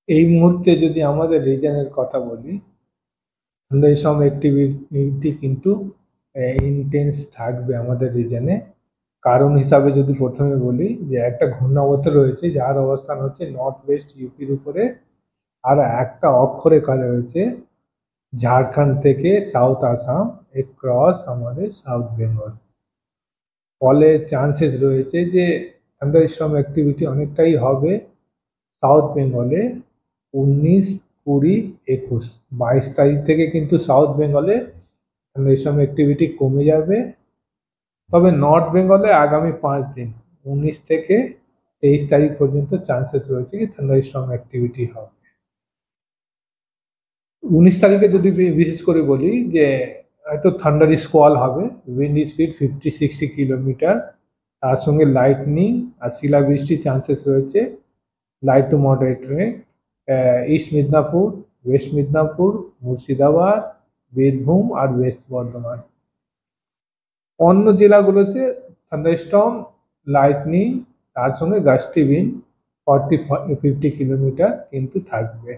এই মুহূর্তে যদি আমাদের রিজনের কথা বলি, থান্ডারস্টর্ম অ্যাক্টিভিটি কিন্তু ইন্টেন্স থাকবে আমাদের রিজনে। কারণ হিসাবে যদি প্রথমে বলি যে একটা ঘূর্ণাবর্ত রয়েছে যার অবস্থান হচ্ছে নর্থ ওয়েস্ট ইউপির উপরে, আর একটা অক্ষরেখা রয়েছে ঝাড়খণ্ড থেকে সাউথ আসাম ক্রস আমাদের সাউথ বেঙ্গল। ফলে চান্সেস রয়েছে যে থান্ডারস্টর্ম অ্যাক্টিভিটি অনেকটাই হবে সাউথ বেঙ্গলে 19, 20, 21, 22 তারিখ থেকে কিন্তু সাউথ বেঙ্গলে থান্ডারস্টর্ম অ্যাক্টিভিটি কমে যাবে। তবে নর্থ বেঙ্গলে আগামী 5 দিন 19 থেকে 23 তারিখ পর্যন্ত চান্সেস রয়েছে কি থান্ডারস্টর্ম অ্যাক্টিভিটি হবে। 19 তারিখে যদি বিশেষ করে বলি যে হয়তো থান্ডার স্কোয়াল হবে, উইন্ড স্পিড 50-60 কিলোমিটার, তার সঙ্গে লাইটনিং আর শিলাবৃষ্টির চান্সেস রয়েছে, light to moderate rain east Midnapore, west Midnapore, Murshidabad, Birbhum আর ওয়েস্ট বর্ধমান। অন্য জেলাগুলোতে থান্ডারস্টর্ম, লাইটনিং তার সঙ্গে গাস্টি উইন্ড 40-50 কিলোমিটার কিন্তু থাকবে।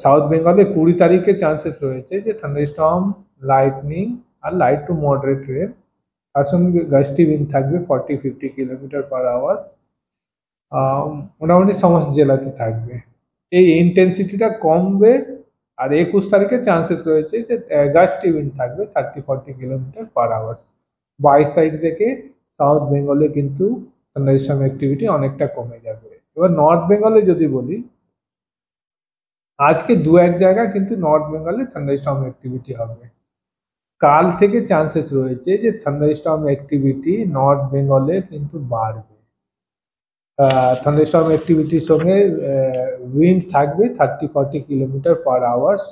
সাউথ বেঙ্গলে 20 তারিখে চান্সেস রয়েছে যে থান্ডারস্টর্ম, লাইটনিং আর লাইট টু মডারেট রেন, তার সঙ্গে গাস্টি উইন্ড থাকবে 40-50 কিলোমিটার পার আওয়ার। মোটামুটি সমস্ত জেলাতে থাকবে। এই ইন্টেন্সিটিটা কমবে। আর 21 তারিখে চান্সেস রয়েছে যে গাস্টি উইন্ড থাকবে 30-40 কিলোমিটার পার আওয়ার। 22 তারিখ থেকে সাউথ বেঙ্গলে কিন্তু থান্ডারস্টর্ম অ্যাক্টিভিটি অনেকটা কমে যাবে। এবার নর্থ বেঙ্গলে যদি বলি, আজকে 2-1 জায়গায় কিন্তু নর্থ বেঙ্গলে থান্ডারস্টর্ম অ্যাক্টিভিটি হবে। কাল থেকে চান্সেস রয়েছে যে থান্ডারস্টর্ম অ্যাক্টিভিটি নর্থ বেঙ্গলে কিন্তু বাড়বে। থান্ডারস্টর্ম অ্যাক্টিভিটির সঙ্গে উইন্ড থাকবে 30-40 কিলোমিটার পার আওয়ার্স।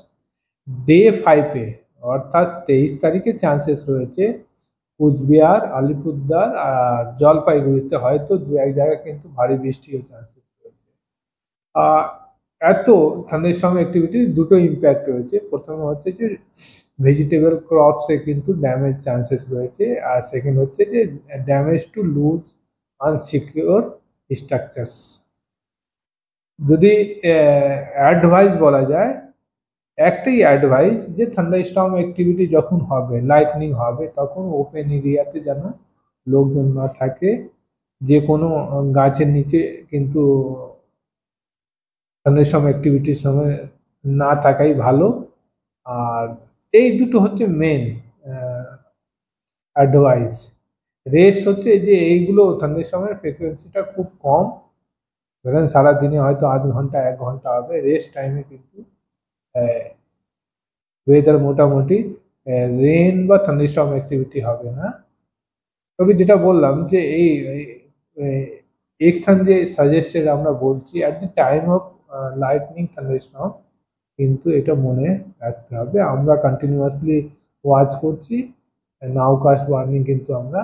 ডে 5-এ অর্থাৎ 23 তারিখে চান্সেস রয়েছে কুচবিহার, আলিপুরদুয়ার আর জলপাইগুড়িতে হয়তো 2-1 জায়গায় কিন্তু ভারী বৃষ্টির চান্সেস রয়েছে। এত থান্ডারস্টর্ম অ্যাক্টিভিটির দুটো ইম্প্যাক্ট রয়েছে। প্রথমে হচ্ছে যে ভেজিটেবল ক্রপসে কিন্তু ড্যামেজ চান্সেস রয়েছে, আর সেকেন্ড হচ্ছে যে damage to lose unsecure structures. যদি অ্যাডভাইস বলা যায়, একটাই অ্যাডভাইস যে থান্ডারস্টর্ম অ্যাক্টিভিটি যখন হবে, লাইটনিং হবে, তখন ওপেন এরিয়াতে যেন লোকজন না থাকে, যে কোনো গাছের নিচে কিন্তু থান্ডারস্টর্ম অ্যাক্টিভিটির সময় না থাকাই ভালো। আর এই দুটো হচ্ছে মেন অ্যাডভাইস। রেস্ট হচ্ছে যে এইগুলো থান্ডারস্টর্মের ফ্রিকোয়েন্সিটা খুব কম, ধরেন সারাদিনে হয়তো আধ ঘন্টা 1 ঘন্টা হবে। রেস্ট টাইমে কিন্তু ওয়েদার মোটামুটি রেন বা থান্ডারস্টর্ম অ্যাক্টিভিটি হবে না। তবে যেটা বললাম যে এই এক্সান যে সাজেস্টেড আমরা বলছি at the time of lightning thunderstorm, কিন্তু এটা মনে রাখতে হবে। আমরা কন্টিনিউয়াসলি ওয়াচ করছি, নাউকাস্ট ওয়ার্নিং কিন্তু আমরা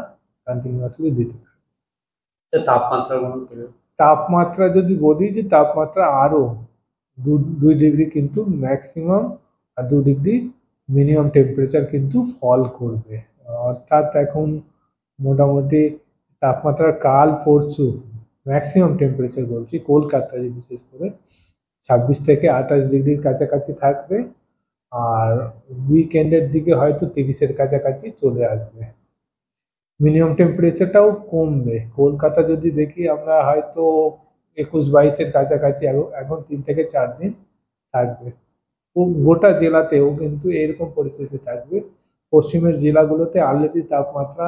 কন্টিনিউয়াসলি দিতে থাকি। তাপমাত্রা যদি বলি যে তাপমাত্রা আরো 2 ডিগ্রি কিন্তু ম্যাক্সিমাম আর 2 ডিগ্রি মিনিমাম টেম্পারেচার কিন্তু ফল করবে। অর্থাৎ এখন মোটামুটি তাপমাত্রা কাল পরশু ম্যাক্সিমাম টেম্পারেচার বলছি কলকাতায় বিশেষ করে 26 থেকে 28 ডিগ্রির কাছাকাছি থাকবে, আর উইকেন্ডের দিকে হয়তো 30-এর কাছাকাছি চলে আসবে। মিনিমাম টেম্পারেচারটাও কমবে। কলকাতা যদি দেখি আমরা হয়তো 21-22-এর কাছাকাছি এখন 3 থেকে 4 দিন থাকবে। গোটা জেলাতেও কিন্তু এরকম পরিস্থিতি থাকবে। পশ্চিমের জেলাগুলোতে অলরেডি তাপমাত্রা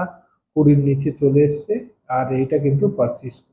20-র নিচে চলে এসছে, আর এইটা কিন্তু পারসিস্ট